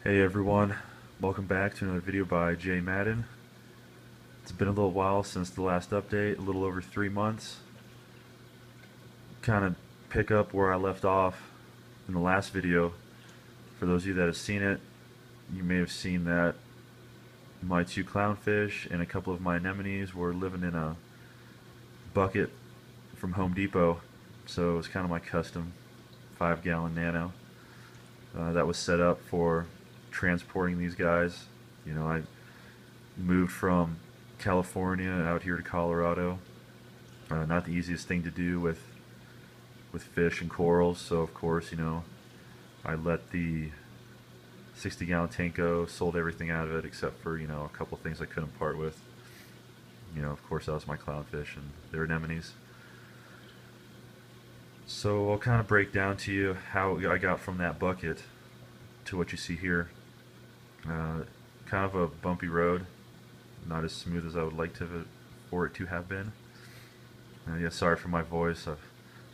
Hey everyone, welcome back to another video by JMadden. It's been a little while since the last update, a little over 3 months. Kind of pick up where I left off in the last video. For those of you that have seen it, you may have seen that my two clownfish and a couple of my anemones were living in a bucket from Home Depot. So it was kind of my custom 5-gallon nano that was set up for transporting these guys. I moved from California out here to Colorado. Not the easiest thing to do with fish and corals, so of course, I let the 60-gallon tank go, sold everything out of it except for, a couple things I couldn't part with. Of course, that was my clownfish and their anemones. So I'll kind of break down to you how I got from that bucket to what you see here. Kind of a bumpy road, not as smooth as I would like for it to have been. Yeah, sorry for my voice. I've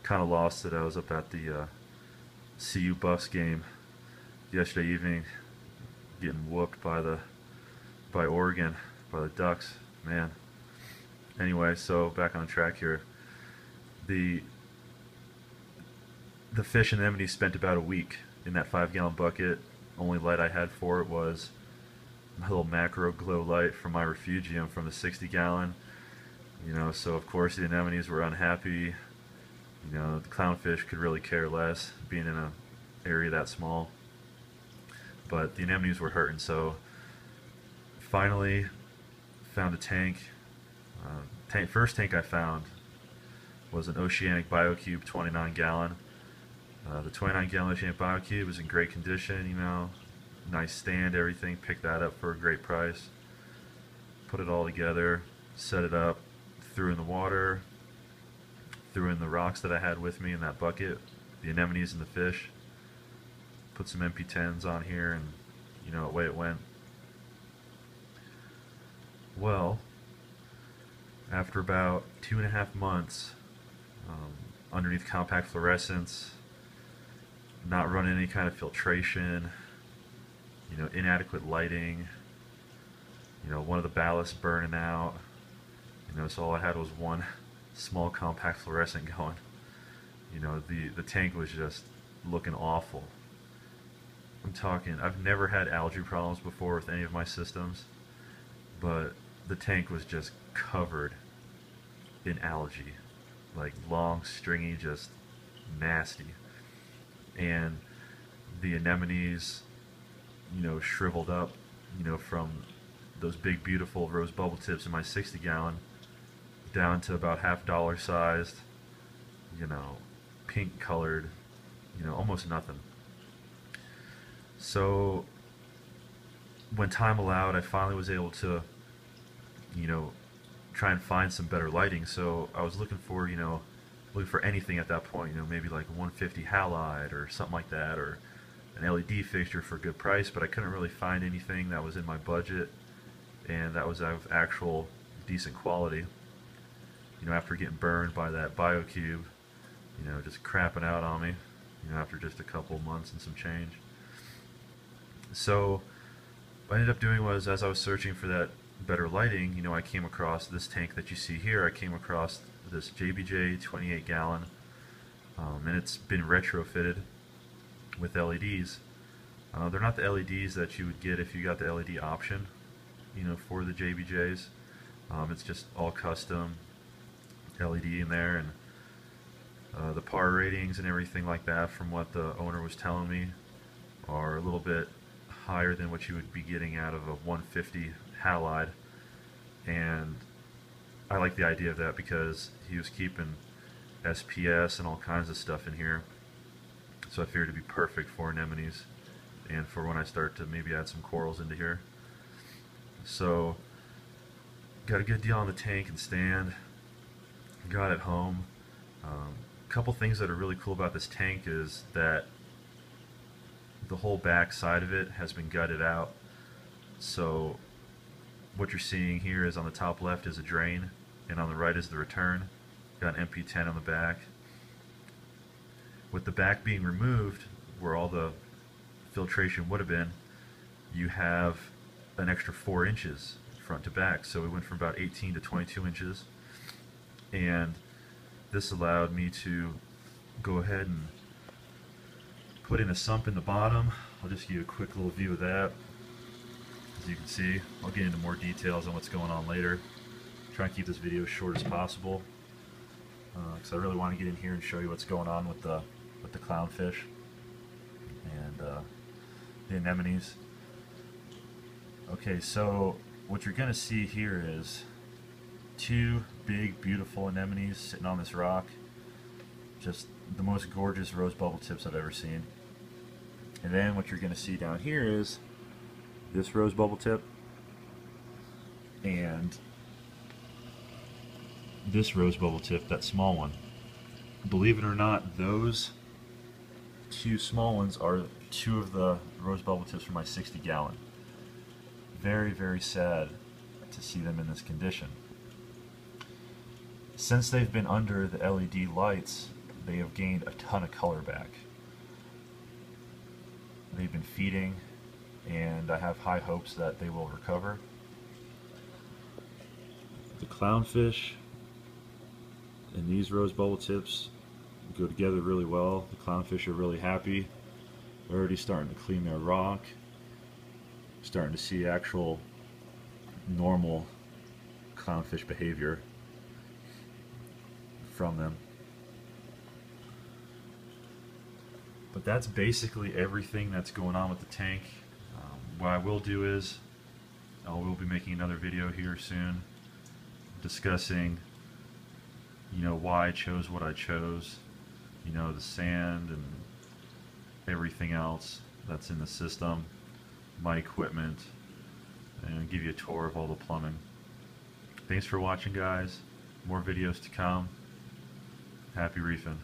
kind of lost it. I was up at the CU Buffs game yesterday evening, getting whooped by Oregon, by the Ducks. Man. Anyway, so back on track here. The fish and anemones spent about a week in that 5-gallon bucket. Only light I had for it was my little macro glow light from my refugium from the 60-gallon. So of course the anemones were unhappy. The clownfish could really care less being in an area that small. But the anemones were hurting, so finally found a tank. First tank I found was an Oceanic BioCube 29-gallon. The 29-gallon Oceanic BioCube was in great condition, nice stand, everything. Picked that up for a great price. Put it all together, set it up, threw in the water, threw in the rocks that I had with me in that bucket, the anemones and the fish. Put some MP10s on here, and away it went. Well, after about 2.5 months, underneath compact fluorescence, not running any kind of filtration, inadequate lighting, one of the ballasts burning out, so all I had was one small compact fluorescent going. The tank was just looking awful. I'm talking, I've never had algae problems before with any of my systems, but the tank was just covered in algae, like long, stringy, just nasty. And the anemones, shriveled up, from those big, beautiful rose bubble tips in my 60-gallon down to about half-dollar sized, pink colored, almost nothing. So when time allowed, I finally was able to, try and find some better lighting. So I was looking for anything at that point, maybe like a 150 halide or something like that, or an LED fixture for a good price, but I couldn't really find anything that was in my budget and that was of actual decent quality. After getting burned by that BioCube, just crapping out on me, after just a couple months and some change. So what I ended up doing was, as I was searching for that better lighting, I came across this tank that you see here. I came across this JBJ 28-gallon, and it's been retrofitted with LEDs. They're not the LEDs that you would get if you got the LED option, for the JBJs. It's just all custom LED in there, and the par ratings and everything like that, from what the owner was telling me, are a little bit higher than what you would be getting out of a 150 halide. And I like the idea of that because he was keeping SPS and all kinds of stuff in here, so I figured it'd be perfect for anemones and for when I start to maybe add some corals into here. So got a good deal on the tank and stand, got it home. A couple things that are really cool about this tank is that the whole back side of it has been gutted out. So what you're seeing here is on the top left is a drain, and on the right is the return. Got an MP10 on the back. With the back being removed, where all the filtration would have been, you have an extra 4 inches front to back. So we went from about 18 to 22 inches, and this allowed me to go ahead and put in a sump in the bottom. I'll just give you a quick little view of that. As you can see, I'll get into more details on what's going on later. Try and keep this video as short as possible, because I really want to get in here and show you what's going on with the clownfish and the anemones. Okay, so what you're going to see here is 2 big, beautiful anemones sitting on this rock. Just the most gorgeous rose bubble tips I've ever seen. And then what you're going to see down here is this rose bubble tip and this rose bubble tip, that small one. Believe it or not, those 2 small ones are 2 of the rose bubble tips from my 60 gallon. Very, very sad to see them in this condition. Since they've been under the LED lights, they have gained a ton of color back. They've been feeding, and I have high hopes that they will recover. The clownfish and these rose bubble tips go together really well. The clownfish are really happy. They're already starting to clean their rock. Starting to see actual normal clownfish behavior from them. But that's basically everything that's going on with the tank. What I will do is I will be making another video here soon discussing, you know, why I chose what I chose, you know, the sand and everything else that's in the system, my equipment, and give you a tour of all the plumbing. Thanks for watching, guys. More videos to come. Happy reefing.